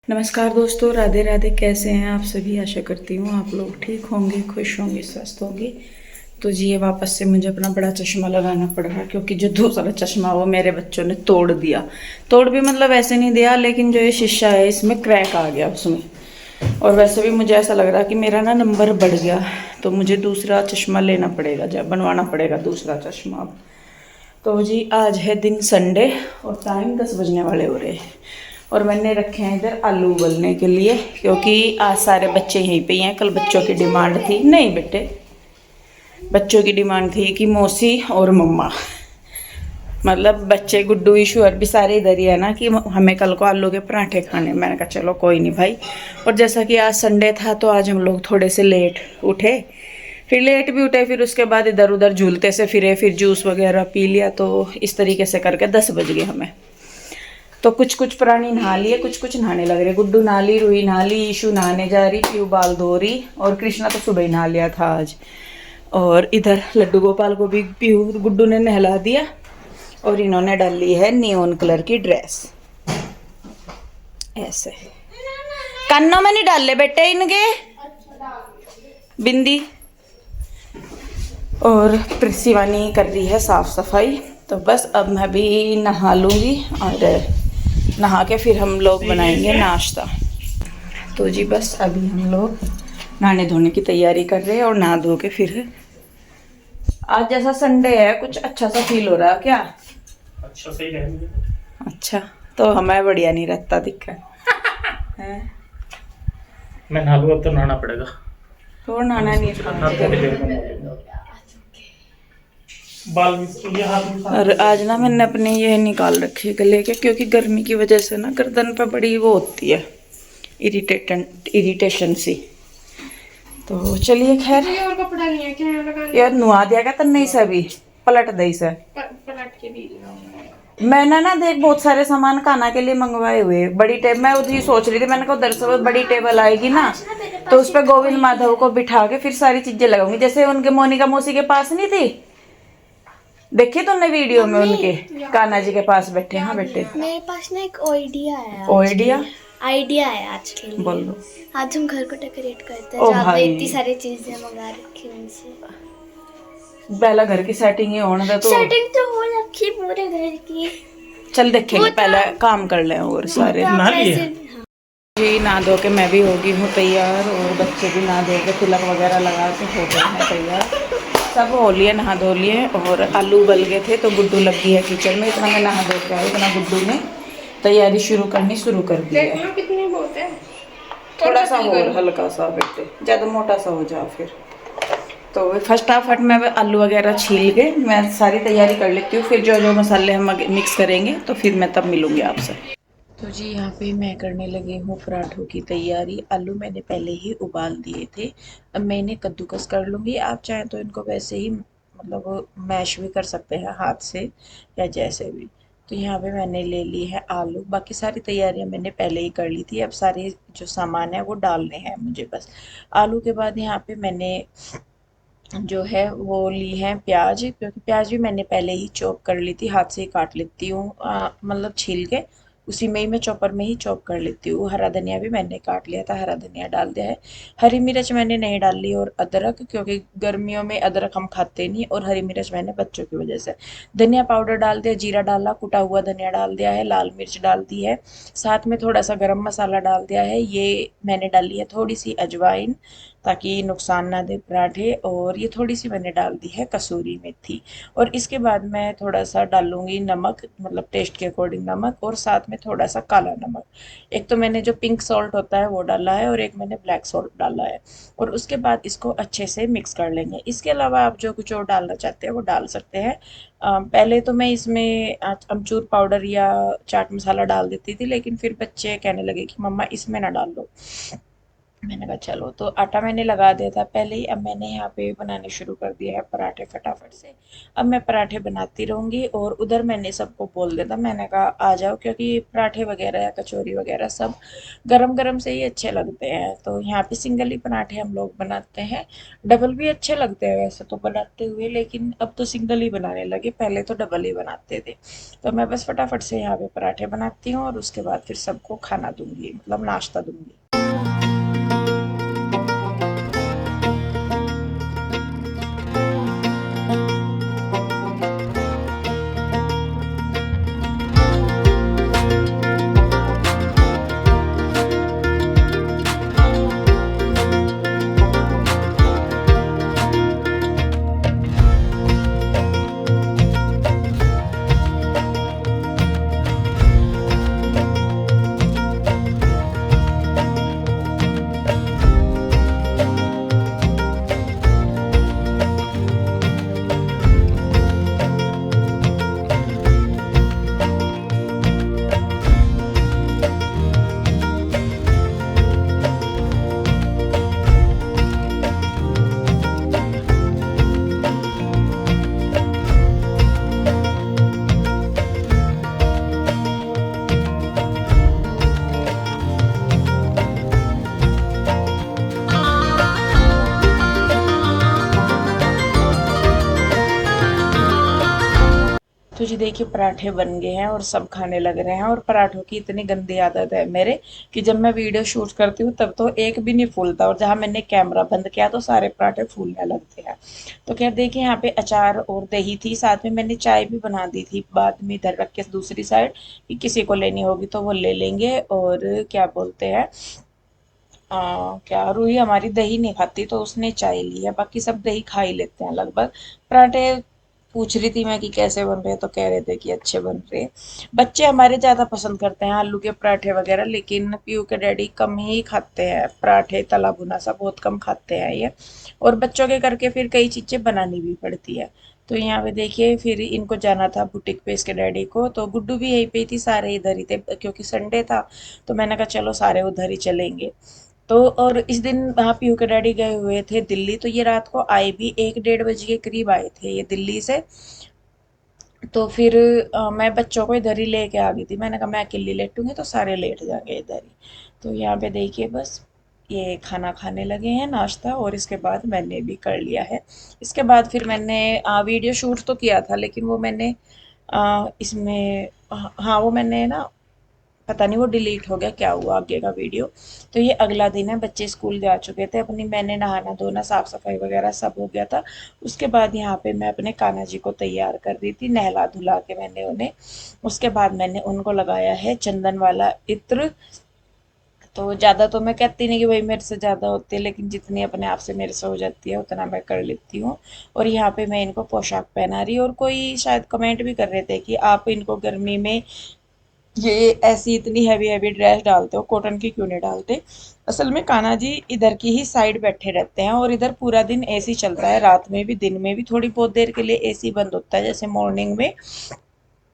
नमस्कार दोस्तों, राधे राधे। कैसे हैं आप सभी? आशा करती हूँ आप लोग ठीक होंगे, खुश होंगे, स्वस्थ होंगे। तो जी ये वापस से मुझे अपना बड़ा चश्मा लगाना पड़ रहा, क्योंकि जो दूसरा चश्मा वो मेरे बच्चों ने तोड़ दिया। तोड़ भी मतलब ऐसे नहीं दिया, लेकिन जो ये शीशा है इसमें क्रैक आ गया उसमें। और वैसे भी मुझे ऐसा लग रहा कि मेरा ना नंबर बढ़ गया, तो मुझे दूसरा चश्मा लेना पड़ेगा, जब बनवाना पड़ेगा दूसरा चश्मा अब। तो जी आज है दिन संडे और टाइम 10 बजने वाले हो रहे हैं। और मैंने रखे हैं इधर आलू उबलने के लिए, क्योंकि आज सारे बच्चे यहीं पे ही हैं। कल बच्चों की डिमांड थी, नहीं बेटे, बच्चों की डिमांड थी कि मौसी और मम्मा, मतलब बच्चे गुड्डू ईश्वर भी सारे इधर ही है ना, कि हमें कल को आलू के पराठे खाने। मैंने कहा चलो कोई नहीं भाई। और जैसा कि आज संडे था तो आज हम लोग थोड़े से लेट उठे, फिर लेट भी उठे, फिर उसके बाद इधर उधर झूलते से फिरे, फिर जूस वगैरह पी लिया। तो इस तरीके से करके 10 बज गए हमें। तो कुछ कुछ प्राणी नहा लिए, कुछ कुछ नहाने लग रहे। गुड्डू नहा ली, रूही नहा ली, ईशू नहाने जा रही, पीयू बाल धो रही, और कृष्णा तो सुबह ही नहा लिया था आज। और इधर लड्डू गोपाल को भी पीयू गुड्डू ने नहला दिया। और इन्होंने डाल ली है नियॉन कलर की ड्रेस, ऐसे। कानों में नहीं डाल ले बेटे इनके, बिंदी। और शिवानी कर रही है साफ सफाई। तो बस अब मैं भी नहा लूँगी, और नहा के फिर हम लोग बनाएंगे नाश्ता। तो जी बस अभी हम लोग नहाने धोने की तैयारी कर रहे हैं, और नहा धो के फिर आज जैसा संडे है कुछ अच्छा सा फील हो रहा है क्या? अच्छा सही है मुझे। अच्छा, तो हमें बढ़िया नहीं रहता दिक्कत है। मैं नहा लूँ, अब तो नहाना पड़ेगा। तो नहाना नहीं हाँ, थोड़ी देर में नहा लूँगा। बाल भी ये हाथ में और आज ना मैंने अपने ये निकाल रखे गले के, क्योंकि गर्मी की वजह से ना गर्दन पे बड़ी वो होती है, इरिटेशन सी। तो चलिए खैर, और कपड़ा नहीं है क्या लगाने? यार नुआ दिया क्या तन्ने से अभी पलट दई से? पलट के भी मैंने ना देख बहुत सारे सामान खाना के लिए मंगवाए हुए। बड़ी टेबल मैं उधर ही सोच रही थी, मैंने कहा उधर से बड़ी टेबल आएगी ना, तो उस पर गोविंद माधव को बिठा के फिर सारी चीजें लगाऊंगी, जैसे उनके मोनिका मौसी के पास नहीं थी, देखी तुमने वीडियो में उनके कान्हा जी के पास बैठे। हाँ बेटे, मेरे पास ना एक आइडिया है। आइडिया है आज के लिए। बोल दो। आज हम घर को डेकोरेट करते ओ हैं, जहाँ पे भाई। इतनी सारी चीजें मंगा रखी हैं उनसे। पहला घर की सेटिंग ही होने दे तो। सेटिंग तो हो रखी पूरे घर की। चल देखेंगे, पहले काम कर ले और सारे। नहा लिए? जी नहा धो के मैं भी होगी हूँ तैयार, और बच्चे भी नहा धो के तिलक वगैरह लगा के हो गए हैं तैयार। सब हो लिए, नहा धो लिए। और आलू उबल गए थे तो गुड्डू लगी है किचन में। इतना मैं नहा धो के आई, इतना गुड्डू ने तैयारी शुरू कर दी है। कितने बहुत है? थोड़ा सा और हल्का सा बेटे, ज़्यादा मोटा सा हो जा फिर। तो फटाफट मैं आलू वगैरह छील के मैं सारी तैयारी कर लेती हूँ, फिर जो जो मसाले हम मिक्स करेंगे तो फिर मैं तब मिलूँगी आपसे। तो जी यहाँ पे मैं करने लगी हूँ पराठों की तैयारी। आलू मैंने पहले ही उबाल दिए थे, अब मैं इन्हें कद्दूकस कर लूँगी। आप चाहें तो इनको वैसे ही मतलब मैश भी कर सकते हैं हाथ से, या जैसे भी। तो यहाँ पे मैंने ले ली है आलू, बाकी सारी तैयारियाँ मैंने पहले ही कर ली थी। अब सारे जो सामान है वो डालने हैं मुझे बस। आलू के बाद यहाँ पे मैंने जो है वो ली है प्याज, क्योंकि प्याज भी मैंने पहले ही चॉप कर ली थी, हाथ से ही काट लेती हूँ, मतलब छील के उसी में ही मैं चॉपर में ही चॉप कर लेती हूँ। हरा धनिया भी मैंने काट लिया था, हरा धनिया डाल दिया है। हरी मिर्च मैंने नहीं डाल ली, और अदरक, क्योंकि गर्मियों में अदरक हम खाते नहीं, और हरी मिर्च मैंने बच्चों की वजह से। धनिया पाउडर डाल दिया, जीरा डाला, कुटा हुआ धनिया डाल दिया है, लाल मिर्च डाल दी है, साथ में थोड़ा सा गरम मसाला डाल दिया है। ये मैंने डाली है थोड़ी सी अजवाइन, ताकि नुकसान ना दे पराठे। और ये थोड़ी सी मैंने डाल दी है कसूरी मेथी। और इसके बाद मैं थोड़ा सा डालूंगी नमक, मतलब टेस्ट के अकॉर्डिंग नमक, और साथ में थोड़ा सा काला नमक। एक तो मैंने जो पिंक सॉल्ट होता है वो डाला है, और एक मैंने ब्लैक सॉल्ट डाला है। और उसके बाद इसको अच्छे से मिक्स कर लेंगे। इसके अलावा आप जो कुछ और डालना चाहते हैं वो डाल सकते हैं। पहले तो मैं इसमें अमचूर पाउडर या चाट मसाला डाल देती थी, लेकिन फिर बच्चे कहने लगे कि मम्मा इसमें ना डाल दो, मैंने कहा चलो, तो आटा मैंने लगा दिया था पहले ही। अब मैंने यहाँ पे बनाने शुरू कर दिया है पराठे फटाफट से। अब मैं पराठे बनाती रहूँगी और उधर मैंने सबको बोल दिया था, मैंने कहा आ जाओ, क्योंकि पराठे वगैरह या कचौरी वगैरह सब गरम गरम से ही अच्छे लगते हैं। तो यहाँ पे सिंगल ही पराठे हम लोग बनाते हैं, डबल भी अच्छे लगते हैं वैसे तो बनाते हुए, लेकिन अब तो सिंगल ही बनाने लगे, पहले तो डबल ही बनाते थे। तो मैं बस फटाफट से यहाँ पे पराठे बनाती हूँ और उसके बाद फिर सबको खाना दूंगी, मतलब नाश्ता दूंगी। तो जी देखिए पराठे बन गए हैं और सब खाने लग रहे हैं। और पराठों की इतनी गंदी आदत है मेरे कि जब मैं वीडियो शूट करती हूँ तब तो एक भी नहीं फूलता, और जहाँ मैंने कैमरा बंद किया तो सारे पराठे फूलने लगते हैं। तो क्या देखिए यहाँ पे अचार और दही थी, साथ में मैंने चाय भी बना दी थी बाद में इधर रख के दूसरी साइड, कि किसी को लेनी होगी तो वो ले लेंगे। और क्या बोलते हैं, क्या रूही हमारी दही नहीं खाती तो उसने चाय ली है, बाकी सब दही खा ही लेते हैं लगभग। पराठे पूछ रही थी मैं कि कैसे बन रहे हैं, तो कह रहे थे कि अच्छे बन रहे हैं। बच्चे हमारे ज़्यादा पसंद करते हैं आलू के पराठे वगैरह, लेकिन पीयू के डैडी कम ही खाते हैं पराठे, तला भुना सा बहुत कम खाते हैं ये। और बच्चों के करके फिर कई चीज़ें बनानी भी पड़ती है। तो यहाँ पे देखिए फिर इनको जाना था बुटीक पे इसके डैडी को, तो गुड्डू भी यहीं पे ही थी, सारे इधर ही थे क्योंकि संडे था। तो मैंने कहा चलो सारे उधर ही चलेंगे। तो और इस दिन वहाँ पीयू के डैडी गए हुए थे दिल्ली, तो ये रात को आए भी 1 डेढ़ बजे के करीब आए थे ये दिल्ली से। तो फिर मैं बच्चों को इधर ही लेके आ गई थी, मैंने कहा मैं अकेली लेटूंगी तो सारे लेट जाएंगे इधर ही। तो यहाँ पे देखिए बस ये खाना खाने लगे हैं नाश्ता, और इसके बाद मैंने भी कर लिया है। इसके बाद फिर मैंने वीडियो शूट तो किया था, लेकिन वो मैंने इसमें हाँ वो मैंने ना, पता नहीं वो डिलीट हो गया क्या हुआ आगे का वीडियो। तो ये अगला दिन है, बच्चे स्कूल जा चुके थे अपनी, मैंने नहाना धोना साफ सफाई वगैरह सब हो गया था। उसके बाद यहाँ पे मैं अपने कान्हा जी को तैयार कर रही थी, नहला धुला के मैंने उन्हें। उसके बाद मैंने उनको लगाया है चंदन वाला इत्र। तो ज़्यादा तो मैं कहती नहीं कि भाई मेरे से ज़्यादा होती है, लेकिन जितनी अपने आप से मेरे से हो जाती है उतना मैं कर लेती हूँ। और यहाँ पे मैं इनको पोशाक पहना रही, और कोई शायद कमेंट भी कर रहे थे कि आप इनको गर्मी में ये ऐसी इतनी हैवी हैवी ड्रेस डालते हो, कॉटन की क्यों नहीं डालते। असल में कान्हा जी इधर की ही साइड बैठे रहते हैं, और इधर पूरा दिन एसी चलता है, रात में भी दिन में भी थोड़ी बहुत देर के लिए एसी बंद होता है जैसे मॉर्निंग में,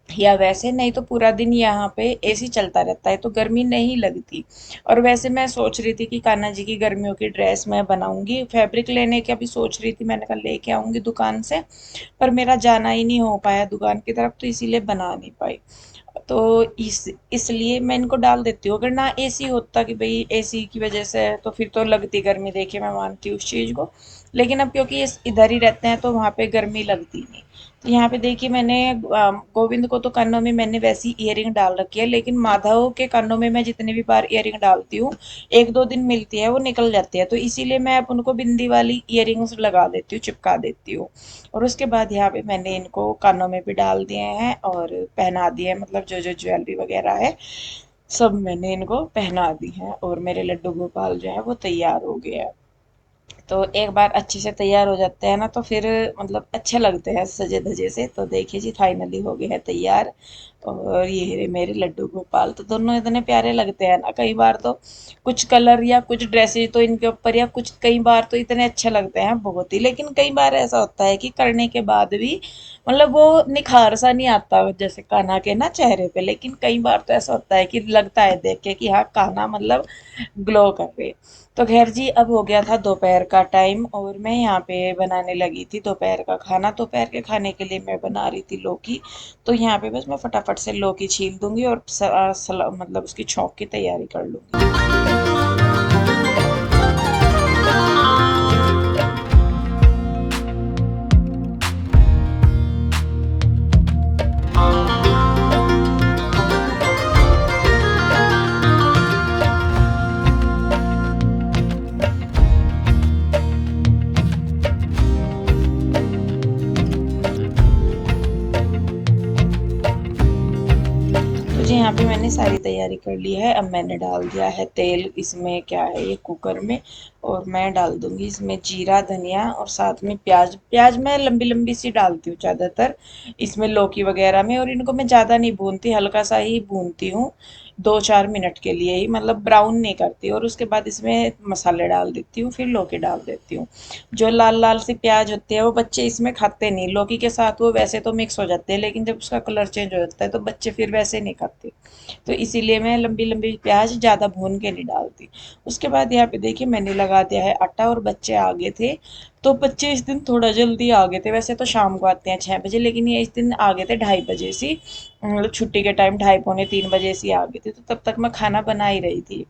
या वैसे नहीं तो पूरा दिन यहाँ पे एसी चलता रहता है, तो गर्मी नहीं लगती। और वैसे मैं सोच रही थी कि कान्हा जी की गर्मियों की ड्रेस मैं बनाऊंगी, फैब्रिक लेने की अभी सोच रही थी, मैंने कहा लेके आऊंगी दुकान से, पर मेरा जाना ही नहीं हो पाया दुकान की तरफ, तो इसीलिए बना नहीं पाई। तो इसलिए मैं इनको डाल देती हूँ। अगर ना एसी होता कि भाई एसी की वजह से है, तो फिर तो लगती गर्मी, देखिए मैं मानती हूँ उस चीज़ को। लेकिन अब क्योंकि ये इधर ही रहते हैं तो वहाँ पे गर्मी लगती नहीं। तो यहाँ पे देखिए मैंने गोविंद को तो कानों में मैंने वैसी ईयरिंग डाल रखी है, लेकिन माधव के कानों में मैं जितनी भी बार ईयरिंग डालती हूँ 1 2 दिन मिलती है वो निकल जाती है, तो इसीलिए मैं अब उनको बिंदी वाली ईयरिंग्स लगा देती हूँ, चिपका देती हूँ। और उसके बाद यहाँ पे मैंने इनको कानों में भी डाल दिए हैं और पहना दिए हैं, मतलब जो जो ज्वेलरी वगैरह है सब मैंने इनको पहना दी है। और मेरे लड्डू गोपाल जो है वो तैयार हो गया है। तो एक बार अच्छे से तैयार हो जाते हैं ना तो फिर मतलब अच्छे लगते हैं सजे धजे से। तो देखिए जी फाइनली हो गए हैं तैयार। और ये रहे मेरे लड्डू गोपाल। तो दोनों इतने प्यारे लगते हैं ना, कई बार तो कुछ कलर या कुछ ड्रेसेस तो इनके ऊपर, या कुछ कई बार तो इतने अच्छे लगते हैं बहुत ही, लेकिन कई बार ऐसा होता है कि करने के बाद भी मतलब वो निखार सा नहीं आता जैसे कान्हा के ना चेहरे पे। लेकिन कई बार तो ऐसा होता है कि लगता है देख के कि हाँ कान्हा मतलब ग्लो कर रहे। तो खैर जी, अब हो गया था दोपहर का टाइम और मैं यहाँ पे बनाने लगी थी दोपहर का खाना। दोपहर के खाने के लिए मैं बना रही थी लौकी। तो यहाँ पे बस मैं फटाफट से लौकी छील दूंगी और मतलब उसकी छौंक की तैयारी कर लूंगी। तो जी यहाँ पे मैंने सारी तैयारी कर ली है। अब मैंने डाल दिया है तेल, इसमें क्या है ये कुकर में, और मैं डाल दूंगी इसमें जीरा धनिया और साथ में प्याज। प्याज मैं लंबी लंबी सी डालती हूँ ज़्यादातर इसमें लौकी वगैरह में, और इनको मैं ज़्यादा नहीं भूनती, हल्का सा ही भूनती हूँ 2-4 मिनट के लिए ही, मतलब ब्राउन नहीं करती। और उसके बाद इसमें मसाले डाल देती हूँ, फिर लौकी डाल देती हूँ। जो लाल लाल सी प्याज होती है वो बच्चे इसमें खाते नहीं, लौकी के साथ वो वैसे तो मिक्स हो जाते हैं, लेकिन जब उसका कलर चेंज हो जाता है तो बच्चे फिर वैसे नहीं खाते। तो इसीलिए मैं लंबी लंबी प्याज ज़्यादा भून के नहीं डालती। उसके बाद यहाँ पे देखिए मैंने लगा दिया है आटा, और बच्चे आ गए थे। तो बच्चे इस दिन थोड़ा जल्दी आ गए थे, वैसे तो शाम को आते हैं 6 बजे, लेकिन ये इस दिन आ गए थे 2:30 बजे से, मतलब छुट्टी के टाइम 2:30 पौने 3 बजे से आ गए थे। तो तब तक मैं खाना बना ही रही थी।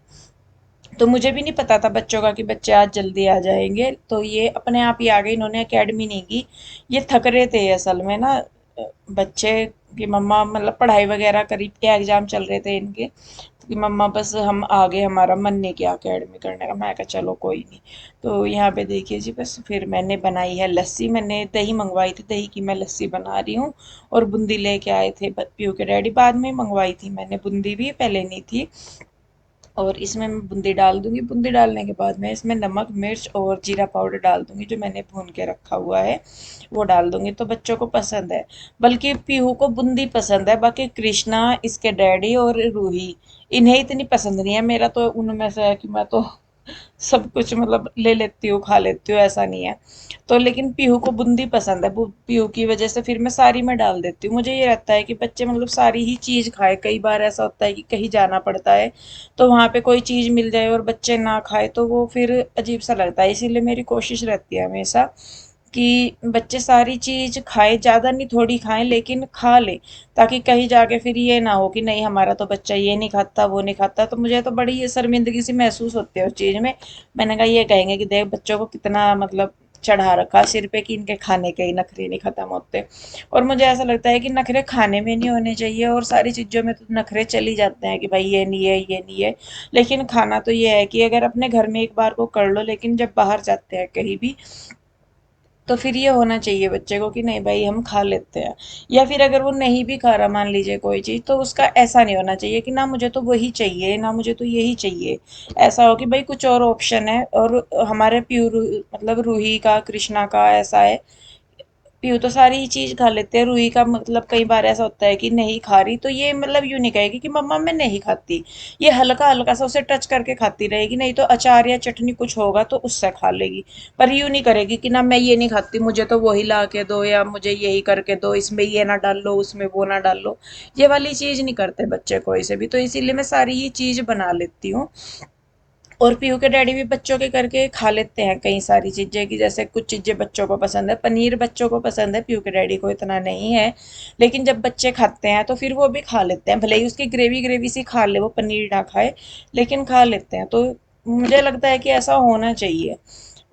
तो मुझे भी नहीं पता था बच्चों का कि बच्चे आज जल्दी आ जाएंगे, तो ये अपने आप ही आ गए, इन्होंने एकेडमी नहीं की। ये थक रहे थे असल में ना बच्चे, कि मम्मा मतलब पढ़ाई वगैरह करीब के एग्जाम चल रहे थे इनके, कि मम्मा बस हम आ गए, हमारा मन नहीं किया एकेडमी करने का। मैं कहा चलो कोई नहीं। तो यहाँ पे देखिए जी, बस फिर मैंने बनाई है लस्सी। मैंने दही मंगवाई थी, दही की मैं लस्सी बना रही हूँ। और बूंदी लेके आए थे पीयू के डैडी, बाद में मंगवाई थी मैंने बूंदी भी, पहले नहीं थी। और इसमें मैं बूंदी डाल दूंगी। बूंदी डालने के बाद मैं इसमें नमक मिर्च और जीरा पाउडर डाल दूंगी, जो मैंने भून के रखा हुआ है वो डाल दूंगी। तो बच्चों को पसंद है, बल्कि पीहू को बूंदी पसंद है, बाकी कृष्णा, इसके डैडी और रूही, इन्हें इतनी पसंद नहीं है। मेरा तो उनमें से है कि मैं तो सब कुछ मतलब ले लेती हूँ, खा लेती हूँ, ऐसा नहीं है। तो लेकिन पीहू को बूंदी पसंद है, पीहू की वजह से फिर मैं सारी में डाल देती हूँ। मुझे ये रहता है कि बच्चे मतलब सारी ही चीज़ खाए। कई बार ऐसा होता है कि कहीं जाना पड़ता है तो वहाँ पे कोई चीज़ मिल जाए और बच्चे ना खाए तो वो फिर अजीब सा लगता है। इसीलिए मेरी कोशिश रहती है हमेशा कि बच्चे सारी चीज़ खाएँ, ज़्यादा नहीं थोड़ी खाएँ लेकिन खा लें, ताकि कहीं जाके फिर ये ना हो कि नहीं हमारा तो बच्चा ये नहीं खाता वो नहीं खाता। तो मुझे तो बड़ी ये शर्मिंदगी सी महसूस होती है उस चीज़ में। मैंने कहा ये कहेंगे कि देख बच्चों को कितना मतलब चढ़ा रखा सिर पे, कि इनके खाने के ही नखरे नहीं खत्म होते। और मुझे ऐसा लगता है कि नखरे खाने में नहीं होने चाहिए, और सारी चीज़ों में तो नखरे चल ही जाते हैं कि भाई ये नहीं है ये नहीं है। लेकिन खाना तो ये है कि अगर अपने घर में एक बार को कर लो, लेकिन जब बाहर जाते हैं कहीं भी तो फिर ये होना चाहिए बच्चे को कि नहीं भाई हम खा लेते हैं। या फिर अगर वो नहीं भी खा रहा मान लीजिए कोई चीज़, तो उसका ऐसा नहीं होना चाहिए कि ना मुझे तो वही चाहिए ना मुझे तो यही चाहिए। ऐसा हो कि भाई कुछ और ऑप्शन है। और हमारे मतलब रूही का कृष्णा का ऐसा है, पीहू तो सारी ही चीज़ खा लेते हैं, रूही का मतलब कई बार ऐसा होता है कि नहीं खा रही, तो ये मतलब यूँ नहीं कहेगी कि मम्मा मैं नहीं खाती। ये हल्का हल्का सा उसे टच करके खाती रहेगी, नहीं तो अचार या चटनी कुछ होगा तो उससे खा लेगी। पर यूँ नहीं करेगी कि ना मैं ये नहीं खाती, मुझे तो वही ला के दो या मुझे यही करके दो, इसमें ये ना डाल लो उसमें वो ना डाल लो। ये वाली चीज़ नहीं करते बच्चे कोई से भी। तो इसीलिए मैं सारी ही चीज़ बना लेती हूँ। और पीहू के डैडी भी बच्चों के करके खा लेते हैं कई सारी चीज़ें, कि जैसे कुछ चीज़ें बच्चों को पसंद है, पनीर बच्चों को पसंद है, पीहू के डैडी को इतना नहीं है। लेकिन जब बच्चे खाते हैं तो फिर वो भी खा लेते हैं, भले ही उसकी ग्रेवी ग्रेवी सी खा ले, वो पनीर ना खाए लेकिन खा लेते हैं। तो मुझे लगता है कि ऐसा होना चाहिए।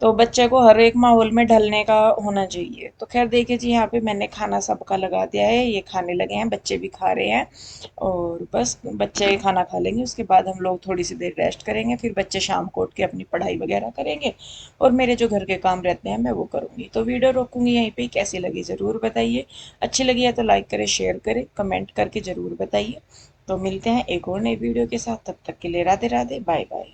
तो बच्चे को हर एक माहौल में ढलने का होना चाहिए। तो खैर देखिए जी, यहाँ पे मैंने खाना सबका लगा दिया है, ये खाने लगे हैं, बच्चे भी खा रहे हैं। और बस बच्चे खाना खा लेंगे उसके बाद हम लोग थोड़ी सी देर रेस्ट करेंगे, फिर बच्चे शाम को उठ के अपनी पढ़ाई वगैरह करेंगे, और मेरे जो घर के काम रहते हैं मैं वो करूँगी। तो वीडियो रोकूंगी यहीं पे। कैसी लगी ज़रूर बताइए, अच्छी लगी है तो लाइक करें शेयर करें कमेंट करके ज़रूर बताइए। तो मिलते हैं एक और नई वीडियो के साथ, तब तक के लिए राधे राधे, बाय बाय।